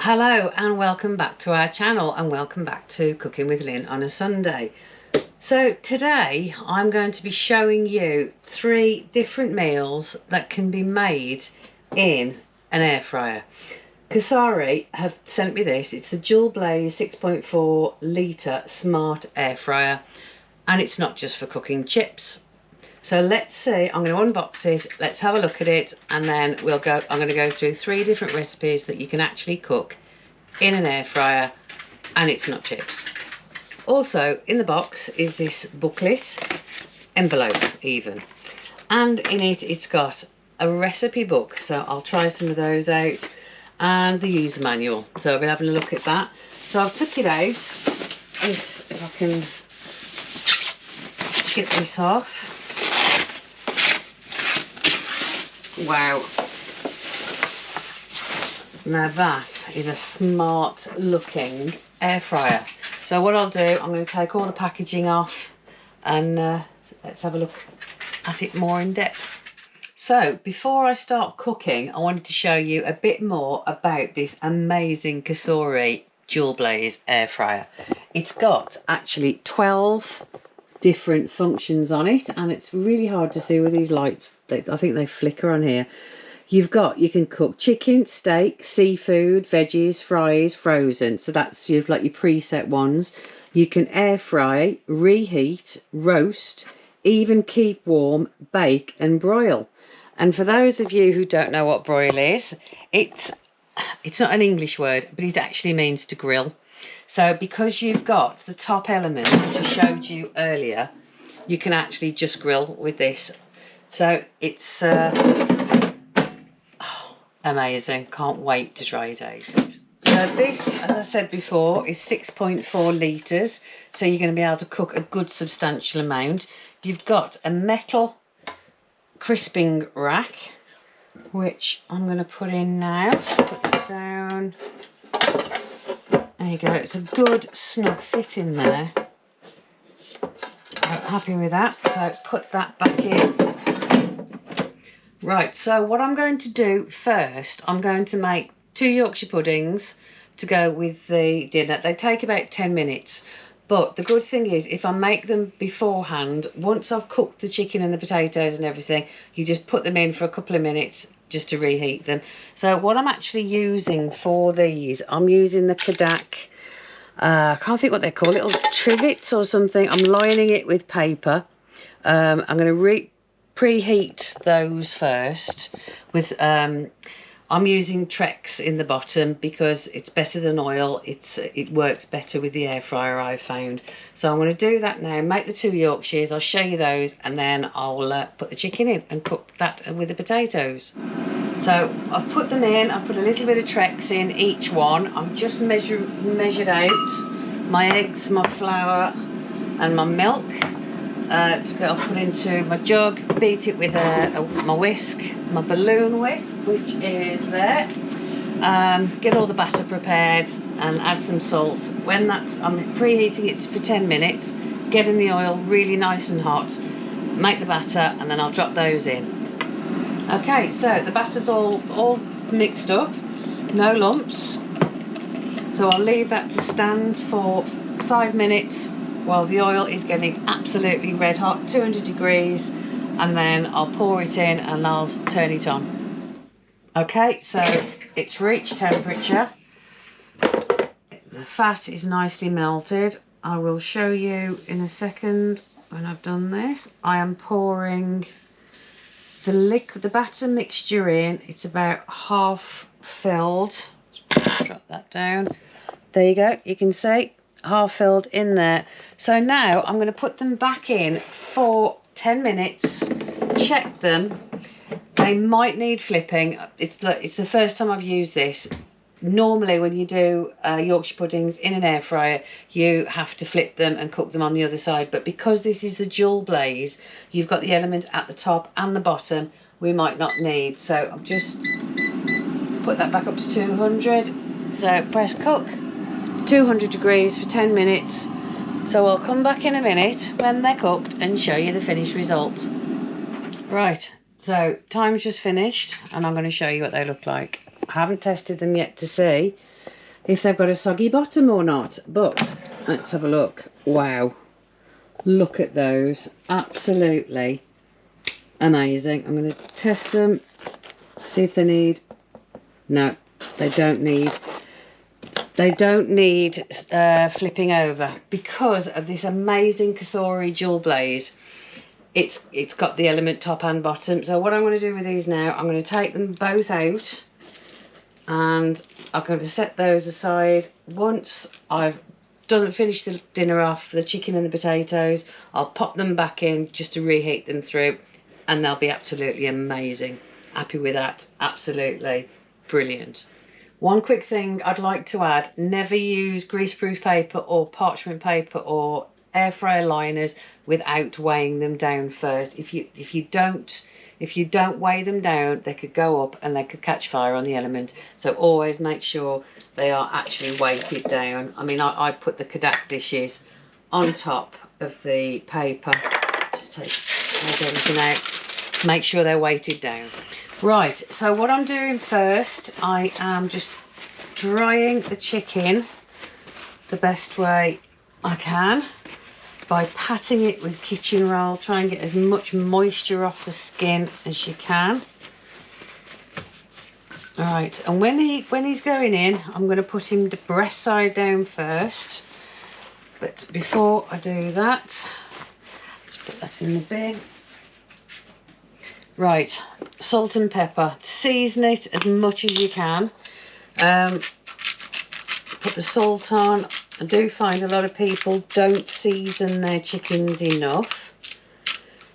Hello and welcome back to our channel and welcome back to Cooking with Lynn on a Sunday. So today I'm going to be showing you 3 different meals that can be made in an air fryer. Cosori have sent me this. It's the Dual Blaze 6.4 litre smart air fryer, and it's not just for cooking chips. So let's see, I'm going to unbox it, let's have a look at it, and then I'm going to go through 3 different recipes that you can actually cook in an air fryer and it's not chips. Also in the box is this booklet, envelope even, and in it it's got a recipe book, so I'll try some of those out, and the user manual, so I'll be having a look at that. So I've took it out, if I can get this off. Wow, now that is a smart looking air fryer. So what I'll do, I'm going to take all the packaging off and let's have a look at it more in depth. So before I start cooking, I wanted to show you a bit more about this amazing Cosori Dual Blaze air fryer. It's got actually 12 different functions on it, and it's really hard to see with these lights. I think they flicker on here. You can cook chicken, steak, seafood, veggies, fries, frozen. So that's like your preset ones. You can air fry, reheat, roast, even keep warm, bake and broil. And for those of you who don't know what broil is, it's not an English word, but it actually means to grill. So because you've got the top element, which I showed you earlier, you can actually just grill with this. So it's amazing. Can't wait to try it out. So this, as I said before, is 6.4 litres. So you're going to be able to cook a good substantial amount. You've got a metal crisping rack, which I'm going to put in now. Put that down. There you go. It's a good snug fit in there. So happy with that. So put that back in. Right, so what I'm going to do first, I'm going to make 2 Yorkshire puddings to go with the dinner. They take about 10 minutes. But the good thing is, if I make them beforehand, once I've cooked the chicken and the potatoes and everything, you just put them in for a couple of minutes just to reheat them. So what I'm actually using for these, I'm using the Kodak, I can't think what they're called, little trivets or something. I'm lining it with paper. I'm going to preheat those first with I'm using Trex in the bottom because it's better than oil. It works better with the air fryer, I've found. So I'm going to do that now, make the 2 Yorkshires, I'll show you those, and then I'll put the chicken in and cook that with the potatoes. So I've put them in, I've put a little bit of Trex in each one. I've just measured out my eggs, my flour and my milk. I'll put into my jug, beat it with my whisk, my balloon whisk, which is there. Get all the batter prepared and add some salt. When I'm preheating it for 10 minutes, getting the oil really nice and hot, make the batter, and then I'll drop those in. Okay, so the batter's all mixed up, no lumps. So I'll leave that to stand for 5 minutes while the oil is getting absolutely red hot, 200 degrees, and then I'll pour it in and I'll turn it on. Okay, so it's reached temperature. The fat is nicely melted. I will show you in a second when I've done this. I am pouring the batter mixture in. It's about half filled. Drop that down. There you go, you can see half filled in there. So now I'm going to put them back in for 10 minutes, check them. They might need flipping. It's the first time I've used this. Normally when you do Yorkshire puddings in an air fryer, you have to flip them and cook them on the other side, but because this is the Dual Blaze, you've got the element at the top and the bottom, we might not need. So I'll just put that back up to 200. So press cook, 200 degrees for 10 minutes. So I'll come back in a minute when they're cooked and show you the finished result. Right, so time's just finished and I'm going to show you what they look like. I haven't tested them yet to see, if they've got a soggy bottom or not. But let's have a look. Wow, look at those, absolutely amazing. I'm going to test them, see if they need, no, they don't need flipping over because of this amazing Cosori Dual Blaze. It's got the element top and bottom. So what I'm going to do with these now, I'm going to take them both out and I'm going to set those aside. Once I've finished the dinner off, the chicken and the potatoes, I'll pop them back in just to reheat them through, and they'll be absolutely amazing. Happy with that, absolutely brilliant. One quick thing I'd like to add, never use greaseproof paper or parchment paper or air fryer liners without weighing them down first. If you don't weigh them down, they could go up and they could catch fire on the element. So always make sure they are actually weighted down. I mean, I put the Kadak dishes on top of the paper. Just take everything out. Make sure they're weighted down. Right, so what I'm doing first, I am just drying the chicken the best way I can by patting it with kitchen roll. Try and get as much moisture off the skin as you can. All right, and when he's going in, I'm going to put him the breast side down first. But before I do that, just put that in the bin. Right, salt and pepper. Season it as much as you can. Put the salt on. I do find a lot of people don't season their chickens enough.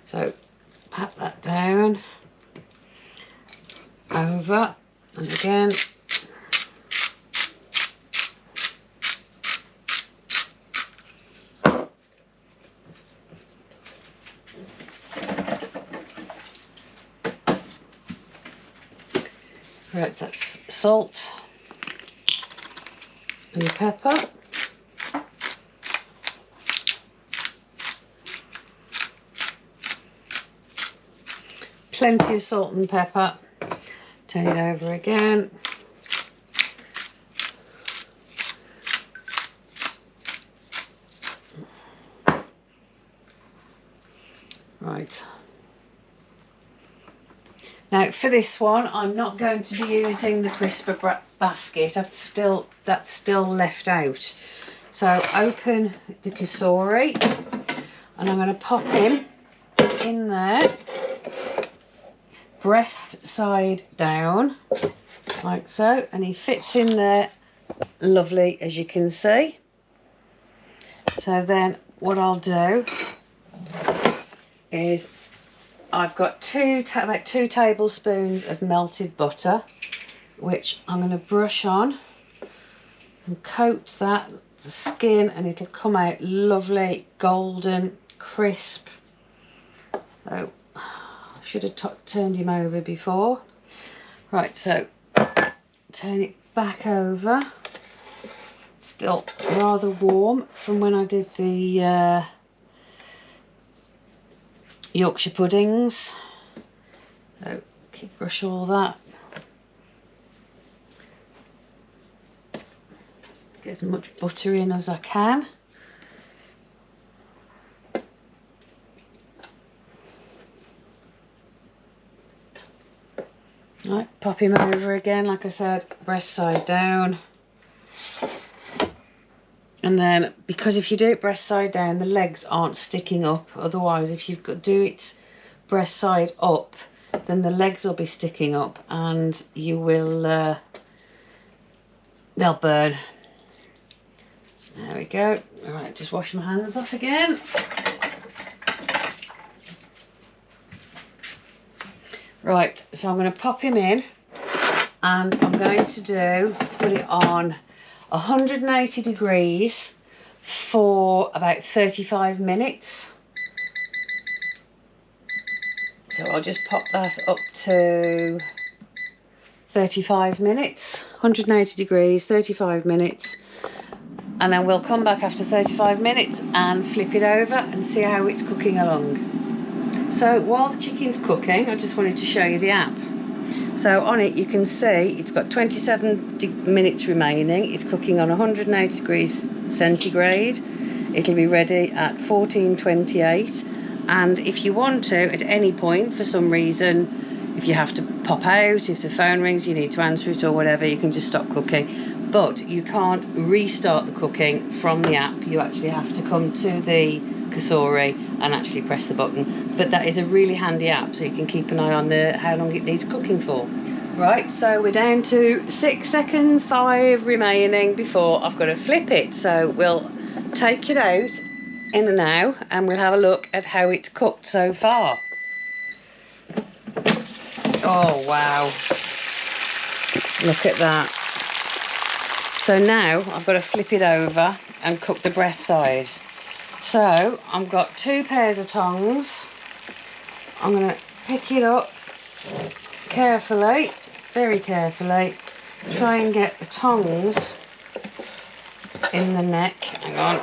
So pat that down. Over and again. Right, that's salt and pepper. Plenty of salt and pepper. Turn it over again. Right. Now for this one, I'm not going to be using the crisper basket. That's still left out. So open the Cosori, and I'm going to pop him in there, breast side down, like so, and he fits in there lovely, as you can see. So then what I'll do is I've got about 2 tablespoons of melted butter, which I'm going to brush on and coat that the skin, and it'll come out lovely, golden, crisp. So I should have turned him over before. Right, so turn it back over. Still rather warm from when I did the Yorkshire puddings. So brush all that. Get as much butter in as I can. Right, pop him over again, like I said, breast side down. And then, because if you do it breast side down, the legs aren't sticking up. Otherwise, if you've got to do it breast side up, then the legs will be sticking up and you will, they'll burn. There we go. All right, just wash my hands off again. Right, so I'm going to pop him in, and I'm going to put it on 180 degrees for about 35 minutes. So I'll just pop that up to 35 minutes, 180 degrees, 35 minutes. And then we'll come back after 35 minutes and flip it over and see how it's cooking along. So while the chicken's cooking, I just wanted to show you the app. So So on it you can see it's got 27 minutes remaining. It's cooking on 180 degrees centigrade. It'll be ready at 1428, and if you want to at any point for some reason, if you have to pop out, if the phone rings, you need to answer it or whatever, you can just stop cooking. But you can't restart the cooking from the app. You actually have to come to the Cosori and actually press the button. But that is a really handy app, so you can keep an eye on how long it needs cooking for. Right, so we're down to 6 seconds, 5 remaining before I've got to flip it. So we'll take it out in and now and we'll have a look at how it's cooked so far. Oh wow, look at that. So now I've got to flip it over and cook the breast side. So I've got 2 pairs of tongs. I'm going to pick it up carefully, very carefully, try and get the tongs in the neck. Hang on,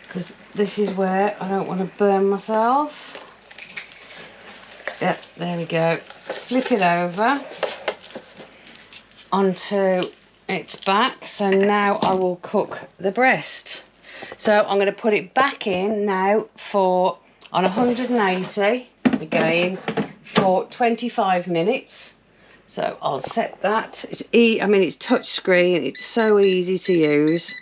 because this is where I don't want to burn myself. Yep, there we go. Flip it over onto its back. So now I will cook the breast. So I'm going to put it back in now on 180 again for 25 minutes. So I'll set that. It's touch screen. It's so easy to use.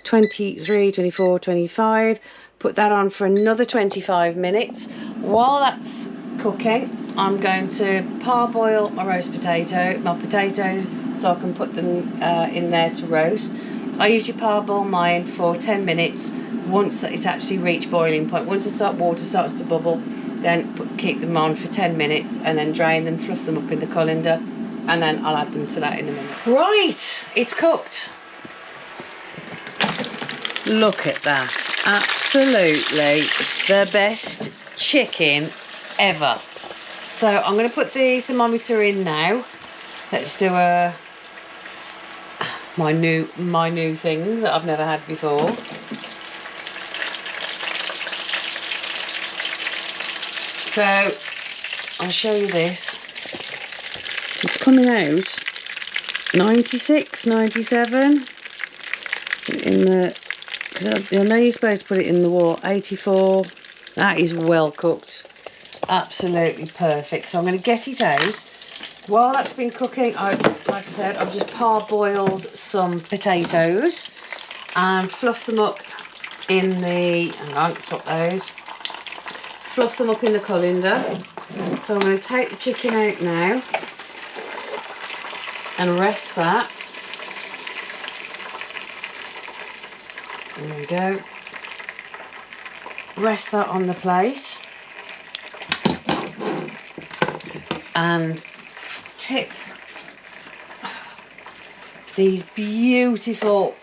23, 24, 25. Put that on for another 25 minutes. While that's cooking, I'm going to parboil my potatoes, so I can put them in there to roast. I usually parboil mine for 10 minutes once that it's actually reached boiling point. Once the water starts to bubble, then keep them on for 10 minutes and then drain them, fluff them up in the colander, and then I'll add them to that in a minute. Right, it's cooked. Look at that. Absolutely the best chicken ever. So I'm going to put the thermometer in now. Let's do my new thing that I've never had before. So I'll show you this. It's coming out 96, 97 in the, because I know you're supposed to put it in the wall. 84. That is well cooked. Absolutely perfect. So I'm going to get it out. While that's been cooking, like I said, I've just parboiled some potatoes and fluff them up in the, hang on, swap those. Fluff them up in the colander. So I'm going to take the chicken out now and rest that. There we go. Rest that on the plate. And tip these beautiful,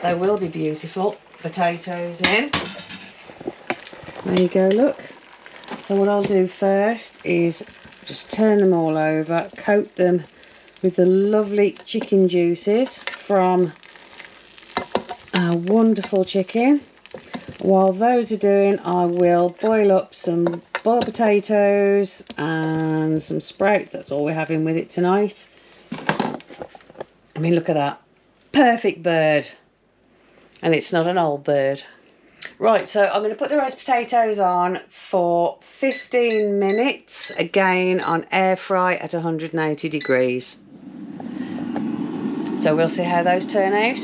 they will be beautiful, potatoes in. There you go, look. So what I'll do first is just turn them all over, coat them with the lovely chicken juices from our wonderful chicken. While those are doing, I will boil up some boiled potatoes and some sprouts. That's all we're having with it tonight. I mean, look at that. Perfect bird. And it's not an old bird. Right, so I'm going to put the roast potatoes on for 15 minutes, again on air fry at 180 degrees. So we'll see how those turn out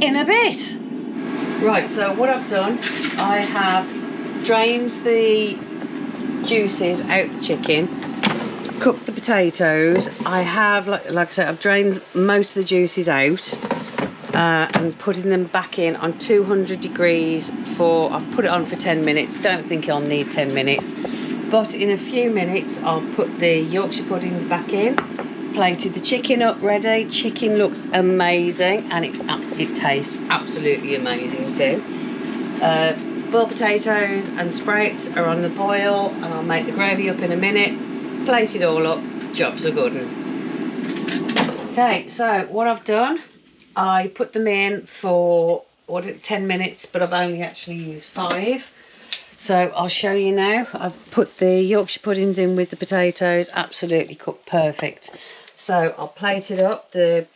in a bit. Right, so what I've done, I have drained the juices out the chicken, cooked the potatoes. I have, like I said, I've drained most of the juices out and putting them back in on 200 degrees I've put it on for 10 minutes. Don't think I'll need 10 minutes, but in a few minutes I'll put the Yorkshire puddings back in. Plated the chicken up ready. Chicken looks amazing and it tastes absolutely amazing too. Boiled potatoes and sprouts are on the boil, and I'll make the gravy up in a minute. Plate it all up, jobs are good. Okay, so what I've done, I put them in for 10 minutes, but I've only actually used 5. So I'll show you now. I've put the Yorkshire puddings in with the potatoes, absolutely cooked perfect. So I'll plate it up. The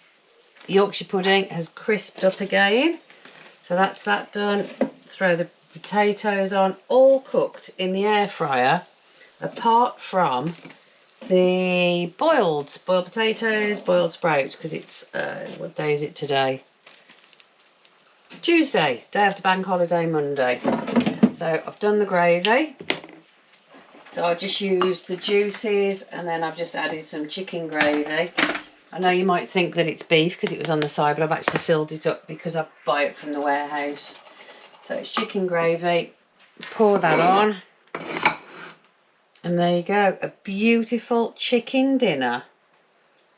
Yorkshire pudding has crisped up again. So that's that done. Throw the potatoes on, all cooked in the air fryer, apart from the boiled potatoes, boiled sprouts, because it's, what day is it today? Tuesday, day after bank holiday, Monday. So I've done the gravy. So I just used the juices and then I've just added some chicken gravy. I know you might think that it's beef because it was on the side, but I've actually filled it up because I buy it from the warehouse. So it's chicken gravy. Pour that on. And there you go. A beautiful chicken dinner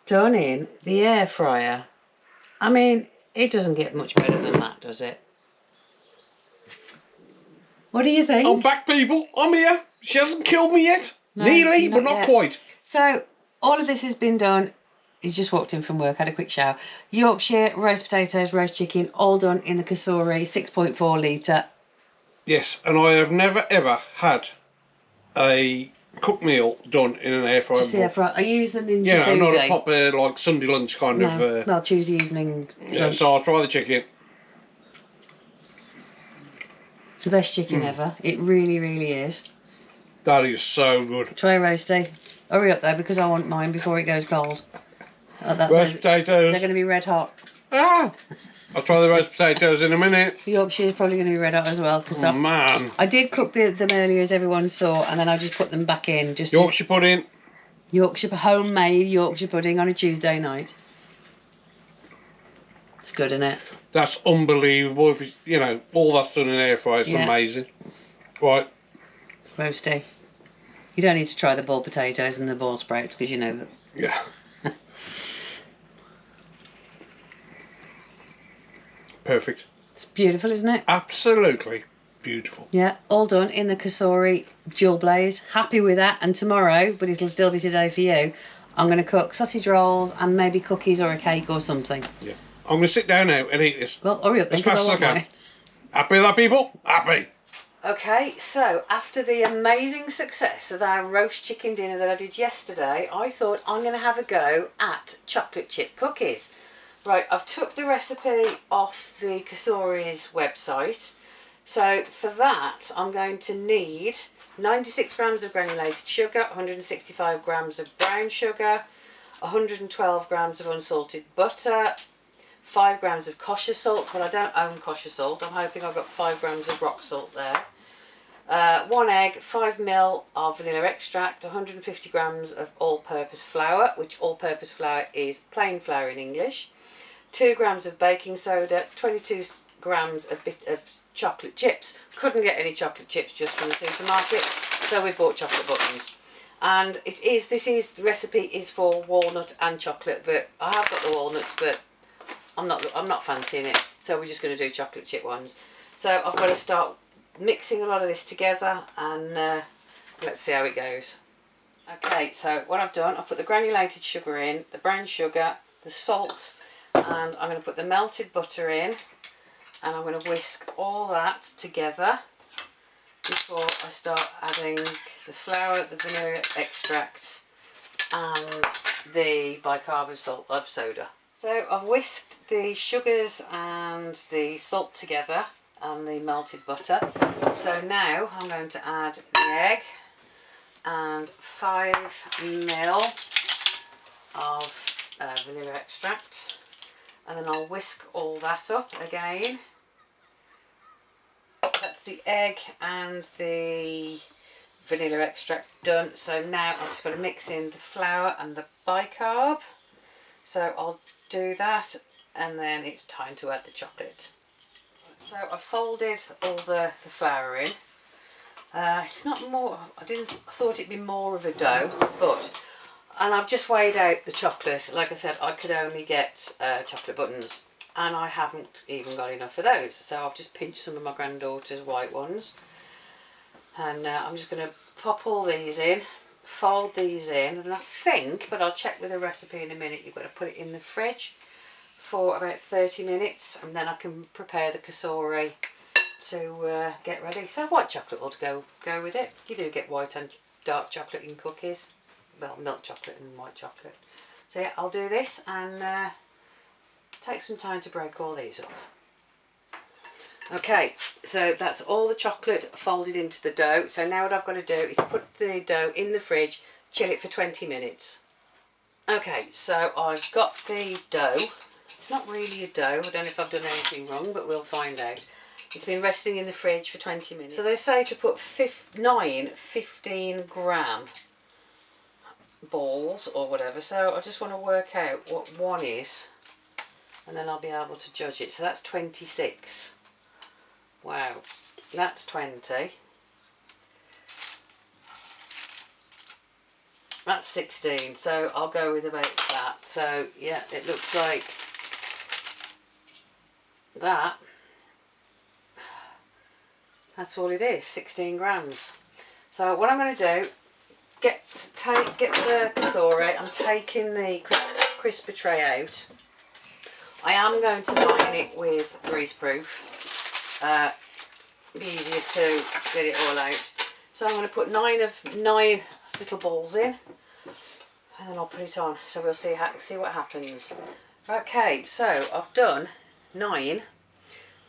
done in the air fryer. I mean, it doesn't get much better than that, does it? What do you think? I'm back, people. I'm here. She hasn't killed me yet. No, Nearly, but not yet. quite. So all of this has been done. He's just walked in from work, had a quick shower. Yorkshire, roast potatoes, roast chicken, all done in the Cosori 6.4 litre. Yes, and I have never ever had a cooked meal done in an air fryer before. I use the Ninja Yeah, Foodie. not a proper like Sunday lunch kind of. Well, Tuesday evening Yeah, lunch. so I'll try the chicken. It's the best chicken ever. It really, really is. That is so good. Try a roasty. Hurry up though, because I want mine before it goes cold. Roast potatoes. They're going to be red hot. Ah! I'll try the roast potatoes in a minute. Yorkshire is probably going to be red hot as well. Cause Oh, man. I did cook them earlier, as everyone saw, and then I just put them back in. Just Yorkshire pudding. homemade Yorkshire pudding on a Tuesday night. It's good, isn't it? That's unbelievable. If it's, you know, all that's done in air fryer, it's amazing. Right. Roasty. You don't need to try the boiled potatoes and the boiled sprouts because you know that. Yeah. Perfect. It's beautiful, isn't it? Absolutely beautiful. Yeah, all done in the Cosori Dual Blaze. Happy with that. And tomorrow, but it'll still be today for you, I'm going to cook sausage rolls and maybe cookies or a cake or something. Yeah. I'm going to sit down now and eat this. Well, hurry up then, as fast as I can. mine. Happy with that, people? Happy. Okay, so after the amazing success of our roast chicken dinner that I did yesterday, I thought I'm going to have a go at chocolate chip cookies. Right, I've took the recipe off the Cosori's website. So for that, I'm going to need 96 grams of granulated sugar, 165 grams of brown sugar, 112 grams of unsalted butter, 5 grams of kosher salt. Well, I don't own kosher salt. I'm hoping I've got 5 grams of rock salt there. 1 egg, 5 ml of vanilla extract, 150 grams of all-purpose flour, which all-purpose flour is plain flour in English. 2 grams of baking soda, 22 grams of chocolate chips. Couldn't get any chocolate chips just from the supermarket, so we bought chocolate buttons. And the recipe is for walnut and chocolate, but I have got the walnuts, but I'm not fancying it, so we're just going to do chocolate chip ones. So I've got to start mixing a lot of this together, and let's see how it goes. Okay, so what I've done, I've put the granulated sugar in, the brown sugar, the salt, and I'm going to put the melted butter in, and I'm going to whisk all that together before I start adding the flour, the vanilla extract, and the bicarbonate of soda. So I've whisked the sugars and the salt together and the melted butter. So now I'm going to add the egg and 5 ml of vanilla extract, and then I'll whisk all that up again. That's the egg and the vanilla extract done. So now I'm just going to mix in the flour and the bicarb. So I'll do that, and then it's time to add the chocolate. So I folded all the flour in. It's not more, I thought it'd be more of a dough, and I've just weighed out the chocolate. Like I said, I could only get chocolate buttons, and I haven't even got enough of those. So I've just pinched some of my granddaughter's white ones, and I'm just going to pop all these in, fold these in, and I think, but I'll check with the recipe in a minute, you've got to put it in the fridge for about 30 minutes, and then I can prepare the Cosori to get ready. So white chocolate will go with it. You do get white and dark chocolate in cookies. Well, milk chocolate and white chocolate. So yeah, I'll do this and take some time to break all these up. Okay, so that's all the chocolate folded into the dough. So now what I've got to do is put the dough in the fridge, chill it for 20 minutes. Okay, so I've got the dough. It's not really a dough. I don't know if I've done anything wrong, but we'll find out. It's been resting in the fridge for 20 minutes. So they say to put 9 15-gram balls or whatever. So I just want to work out what one is, and then I'll be able to judge it. So that's 26. Wow, that's 20. That's 16, so I'll go with about that. So yeah, it looks like that. That's all it is, 16 grams. So what I'm going to do, get the Cosori. I'm taking the crisper tray out. I am going to line it with greaseproof. Be easier to get it all out. So I'm going to put 9 little balls in, and then I'll put it on. So we'll see what happens. Okay, so I've done 9.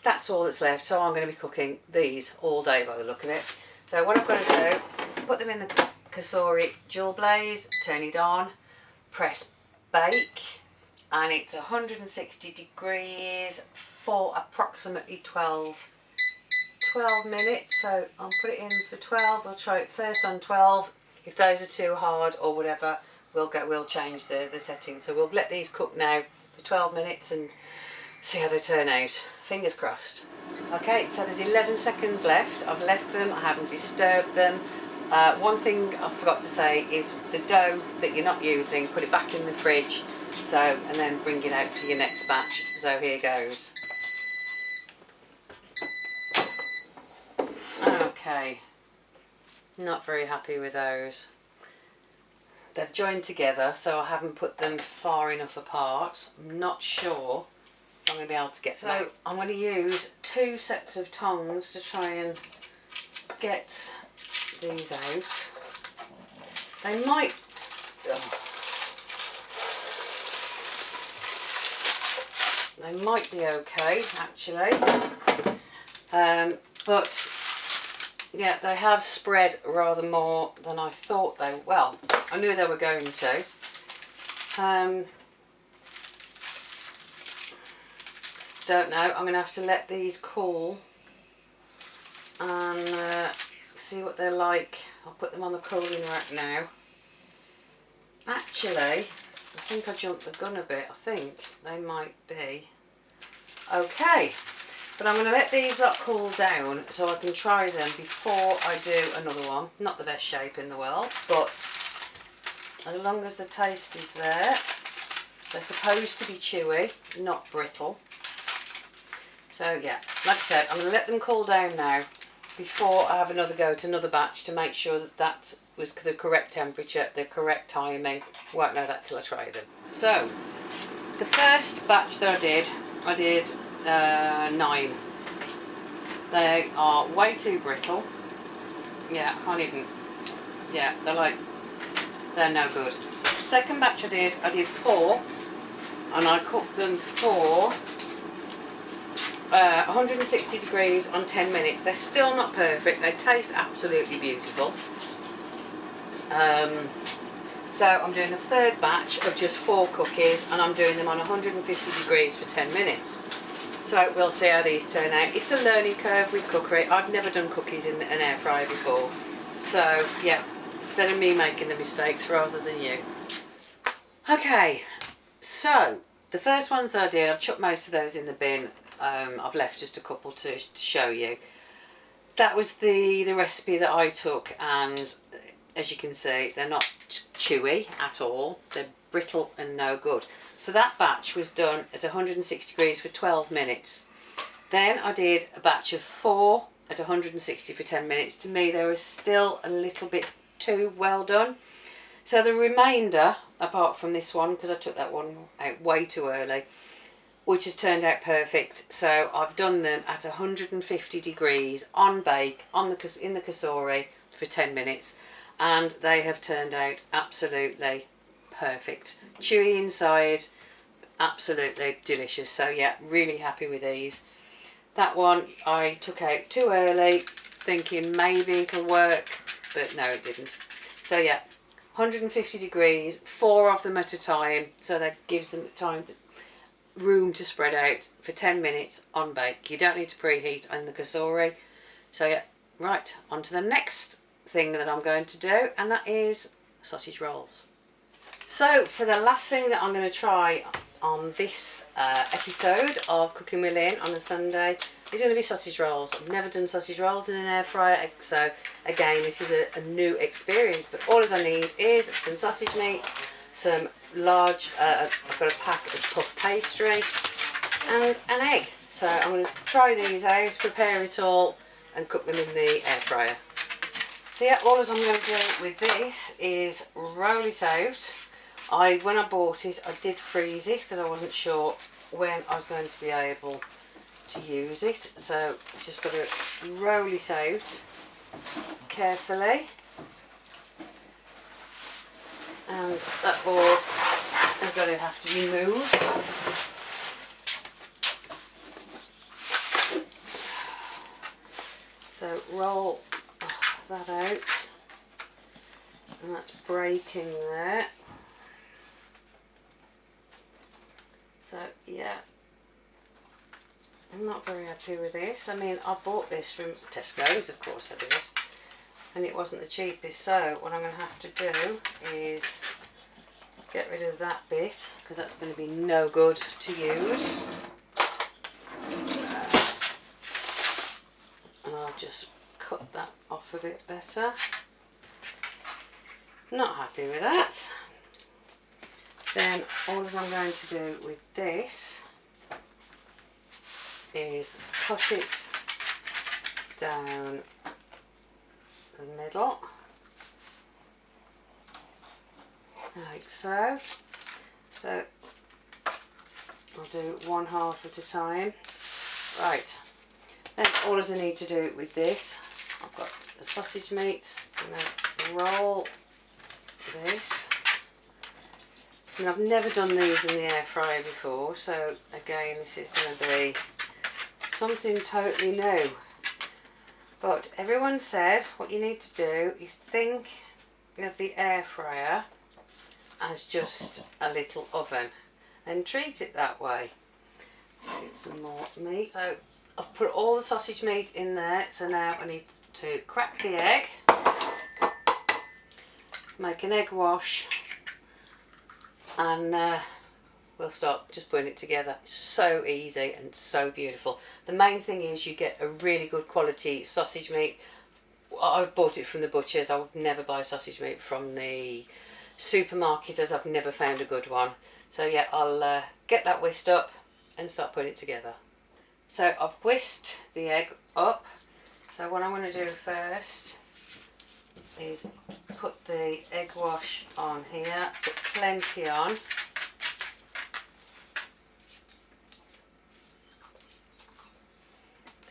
That's all that's left. So I'm going to be cooking these all day by the look of it. So what I'm going to do, put them in the Cosori Dual Blaze, turn it on, press bake, and it's 160 degrees for approximately 12 minutes. So I'll put it in for 12. We'll try it first on 12. If those are too hard or whatever, we'll change the settings. So we'll let these cook now for 12 minutes and see how they turn out. Fingers crossed. Okay, so there's 11 seconds left. I've left them, I haven't disturbed them. One thing I forgot to say is the dough that you're not using, put it back in the fridge, and then bring it out for your next batch. So here goes. Okay, not very happy with those. They've joined together, so I haven't put them far enough apart. I'm not sure if I'm going to be able to get them out. So I'm going to use 2 sets of tongs to try and get these out. They might... They might be okay, actually. But yeah, they have spread rather more than I thought they... Well, I knew they were going to. Don't know. I'm going to have to let these cool and see what they're like. I'll put them on the cooling rack now. Actually, I think I jumped the gun a bit. I think they might be okay. But I'm going to let these lot cool down so I can try them before I do another one. Not the best shape in the world, but as long as the taste is there. They're supposed to be chewy, not brittle. So yeah, like I said, I'm going to let them cool down now before I have another go at another batch to make sure that that was the correct temperature, the correct timing. Won't know that till I try them. So, the first batch that I did 9. They are way too brittle. Yeah, I can't even... Yeah, they're no good. Second batch I did 4, and I cooked them for 160 degrees on 10 minutes. They're still not perfect. They taste absolutely beautiful. So I'm doing a third batch of just 4 cookies, and I'm doing them on 150 degrees for 10 minutes. So we'll see how these turn out. It's a learning curve with cookery. I've never done cookies in an air fryer before. So yeah, it's better me making the mistakes rather than you. Okay, so the first ones that I did, I've chucked most of those in the bin. I've left just a couple to show you. That was the recipe that I took, and as you can see, they're not chewy at all. They're brittle and no good. So that batch was done at 160 degrees for 12 minutes. Then I did a batch of 4 at 160 for 10 minutes. To me, they were still a little bit too well done. So the remainder, apart from this one, because I took that one out way too early, which has turned out perfect. So I've done them at 150 degrees on bake in the Cosori for 10 minutes, and they have turned out absolutely perfect. Chewy inside, absolutely delicious. So yeah, really happy with these. That one I took out too early, thinking maybe it'll work, but no, it didn't. So yeah, 150 degrees, 4 of them at a time, so that gives them room to spread out for 10 minutes on bake. You don't need to preheat on the Cosori. So yeah, right, on to the next thing that I'm going to do, and that is sausage rolls. So for the last thing that I'm going to try on this episode of Cooking With Lynn on a Sunday is going to be sausage rolls. I've never done sausage rolls in an air fryer, so again this is a new experience, but all I need is some sausage meat, some large, I've got a pack of puff pastry and an egg. So I'm going to try these out, prepare it all and cook them in the air fryer. So yeah, all I'm going to do with this is roll it out. When I bought it, I did freeze it because I wasn't sure when I was going to be able to use it. So I've just got to roll it out carefully. And that board is going to have to be moved. So roll that out. And that's breaking there. So yeah, I'm not very happy with this. I mean, I bought this from Tesco's, of course I did, and it wasn't the cheapest. So what I'm going to have to do is get rid of that bit because that's going to be no good to use. And I'll just cut that off a bit better. Not happy with that. Then all I'm going to do with this is cut it down the middle, like so. So I'll do one half at a time. Right, then all I need to do with this, I've got the sausage meat, and then roll this. And I've never done these in the air fryer before, so again this is going to be something totally new. But everyone said what you need to do is think of the air fryer as just a little oven and treat it that way. Get some more meat. So I've put all the sausage meat in there, so now I need to crack the egg, make an egg wash, and we'll start just putting it together. It's so easy and so beautiful. The main thing is you get a really good quality sausage meat. I've bought it from the butchers. I would never buy sausage meat from the supermarket as I've never found a good one. So yeah, I'll get that whisked up and start putting it together. So I've whisked the egg up. So what I'm going to do first is put the egg wash on here, put plenty on.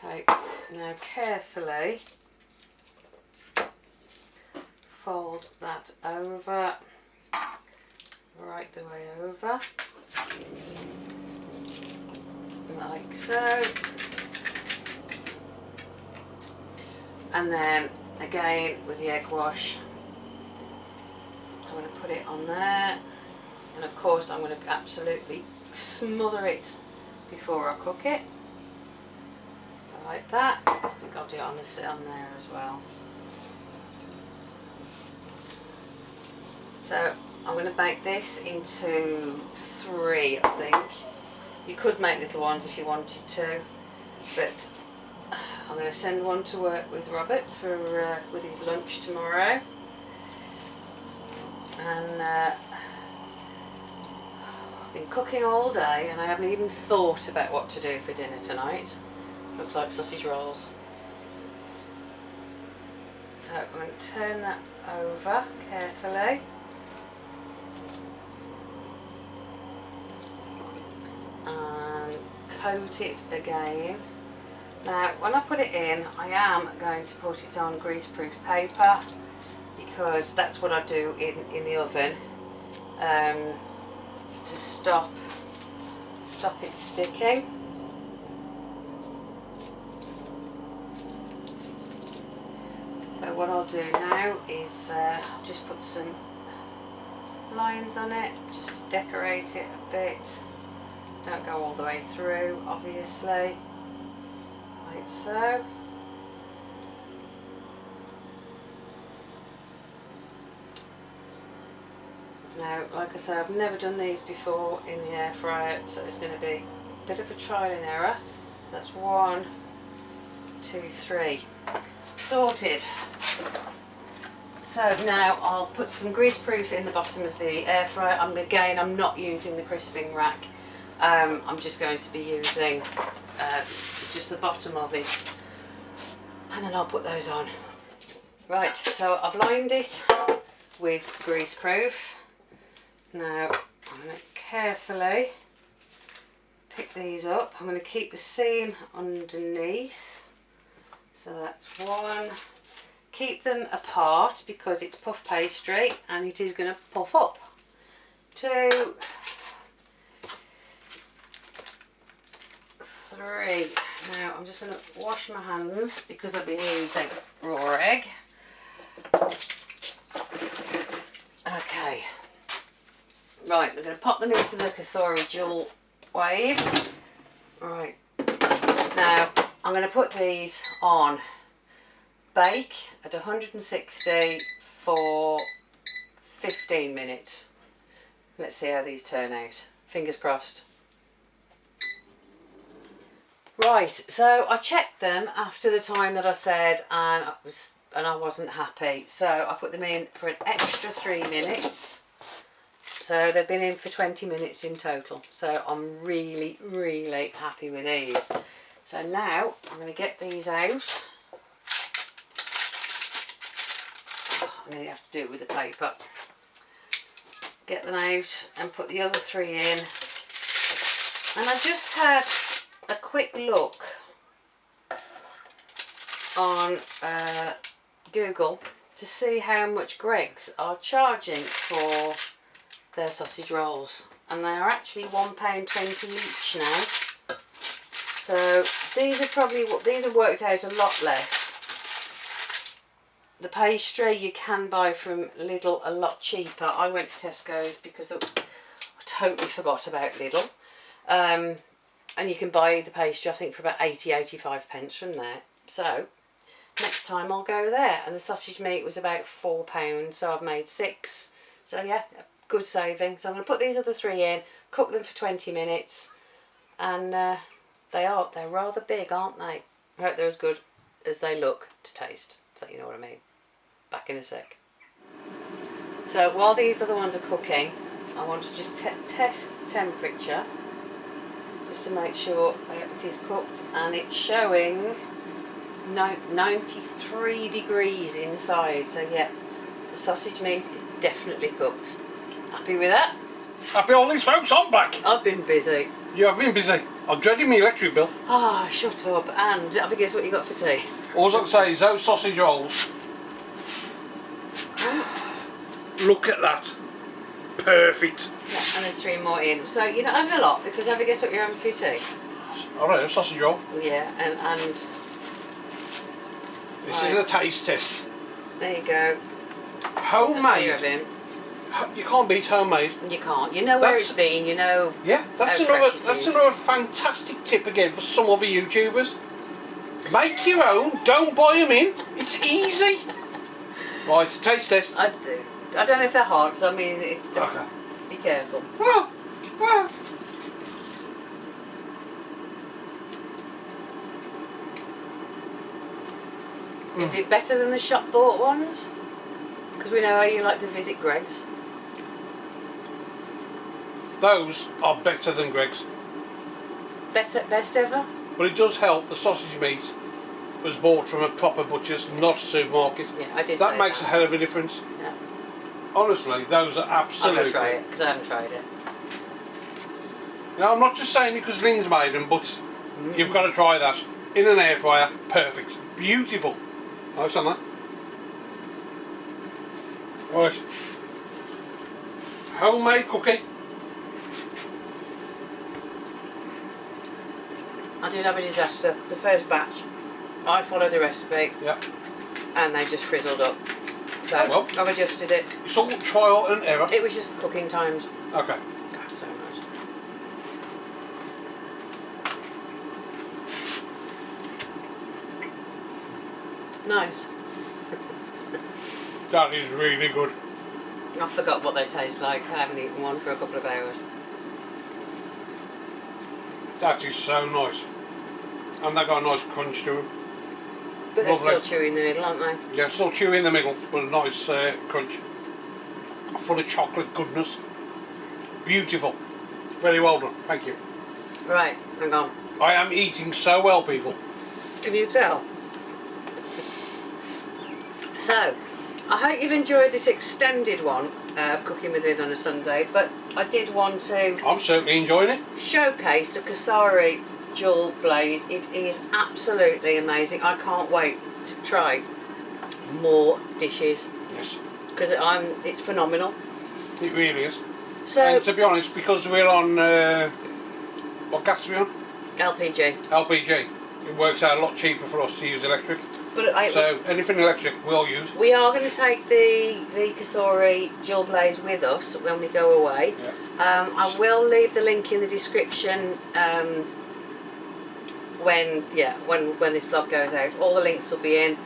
Okay, now carefully fold that over, right the way over, like so. And then again with the egg wash, I'm going to put it on there, and of course I'm going to absolutely smother it before I cook it. So like that. I think I'll do it on there as well. So I'm going to bake this into 3, I think. You could make little ones if you wanted to, but I'm going to send one to work with Robert for with his lunch tomorrow. And I've been cooking all day and I haven't even thought about what to do for dinner tonight. Looks like sausage rolls. So I'm going to turn that over carefully. And coat it again. Now when I put it in, I am going to put it on greaseproof paper, because that's what I do in the oven, to stop it sticking. So what I'll do now is just put some lines on it, just to decorate it a bit. Don't go all the way through, obviously, like so. Now, like I say, I've never done these before in the air fryer, so it's going to be a bit of a trial and error. So that's 1, 2, 3. Sorted. So now I'll put some greaseproof in the bottom of the air fryer. I'm not using the crisping rack. I'm just going to be using just the bottom of it, and then I'll put those on. Right, so I've lined it with greaseproof. Now I'm going to carefully pick these up. I'm going to keep the seam underneath. So that's 1. Keep them apart because it's puff pastry and it is going to puff up. 2, 3. Now I'm just going to wash my hands because I'll be using raw egg. Okay. Right, we're going to pop them into the Cosori Dual Blaze. Right. Now I'm going to put these on bake at 160 for 15 minutes. Let's see how these turn out. Fingers crossed. Right, so I checked them after the time that I said, and I wasn't happy. So I put them in for an extra 3 minutes. So they've been in for 20 minutes in total. So I'm really, really happy with these. So now I'm going to get these out. I'm going to have to do it with the paper. Get them out and put the other 3 in. And I just had a quick look on Google to see how much Greggs are charging for their sausage rolls, and they are actually £1.20 each now. So these are worked out a lot less. The pastry you can buy from Lidl a lot cheaper. I went to Tesco's because I totally forgot about Lidl. And you can buy the pastry, I think, for about 80-85 pence from there. So next time I'll go there. And the sausage meat was about £4, so I've made 6. So yeah, good saving. So I'm going to put these other 3 in, cook them for 20 minutes, and they're rather big, aren't they? I hope they're as good as they look to taste, so you know what I mean. Back in a sec. So while these other ones are cooking, I want to just test the temperature, just to make sure it is cooked, and it's showing 93 degrees inside. So yeah, the sausage meat is definitely cooked. Happy with that? Happy all these folks, I'm back. I've been busy. You have been busy. I'm dreading my electric bill. Ah, shut up. And have a guess what you got for tea? All I can say is those sausage rolls. Look at that. Perfect. Yeah, and there's 3 more in. So you're not having a lot, because have a guess what you're having for your tea? Alright, a sausage roll. Yeah, and this is a taste test. there you go. Homemade. You can't beat homemade. You can't. You know where it's been. You know. Yeah, that's another fantastic tip again for some other YouTubers. Make your own. Don't buy them in. It's easy. Right, taste test. I do. I don't know if they're hot. So I mean, okay. Be careful. Well. Is it better than the shop bought ones? Because we know how you like to visit Greggs. Those are better than Greggs. Best ever? But it does help the sausage meat was bought from a proper butcher's, not a supermarket. Yeah, I did. That makes a hell of a difference. Yeah. Honestly, those are absolutely. I'm going to try it, because I haven't tried it. Now I'm not just saying it because Lynn's made them, but you've got to try that. In an air fryer, perfect. Beautiful. Nice on that. Right. Homemade cookie. I did have a disaster. The first batch, I followed the recipe. Yeah. And they just frizzled up. So well, I've adjusted it. It's all trial and error. It was just the cooking times. Okay. That's so nice. Nice. That is really good. I forgot what they taste like. I haven't eaten one for a couple of hours. That is so nice. And they got a nice crunch to them. But they're Lovely. still chewy in the middle, aren't they? Yeah, still chewy in the middle, but a nice crunch. Full of chocolate goodness. Beautiful. Very well done. Thank you. Right, hang on. I am eating so well, people. Can you tell? So, I hope you've enjoyed this extended one of Cooking With Lynn on a Sunday, but I did want to I'm certainly enjoying it. showcase the Cosori Dual Blaze. It is absolutely amazing. I can't wait to try more dishes Yes, because it's phenomenal. it really is. So, And to be honest, because we're on, what gas are we on? LPG. LPG. It works out a lot cheaper for us to use electric. But So anything electric we'll use. we are going to take the Cosori Dual Blaze with us when we go away. Yeah. I will leave the link in the description when this vlog goes out. All the links will be in.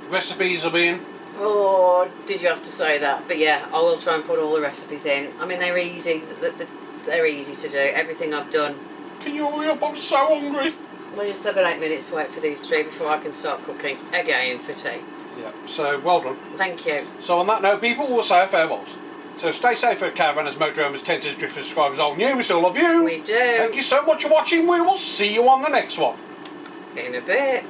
Recipes will be in. Oh, did you have to say that? But yeah, I will try and put all the recipes in. I mean, they're easy. They're easy to do. Everything I've done. Can you hurry up? I'm so hungry. Well, you've still got 8 minutes to wait for these three before I can start cooking again for tea. Yeah, so well done. Thank you. So on that note, people, will say our farewells. So stay safe at caravanners, motorhomes, tenters, drifters, subscribers, old and new. We still love you. We do. Thank you so much for watching. We will see you on the next one. In a bit.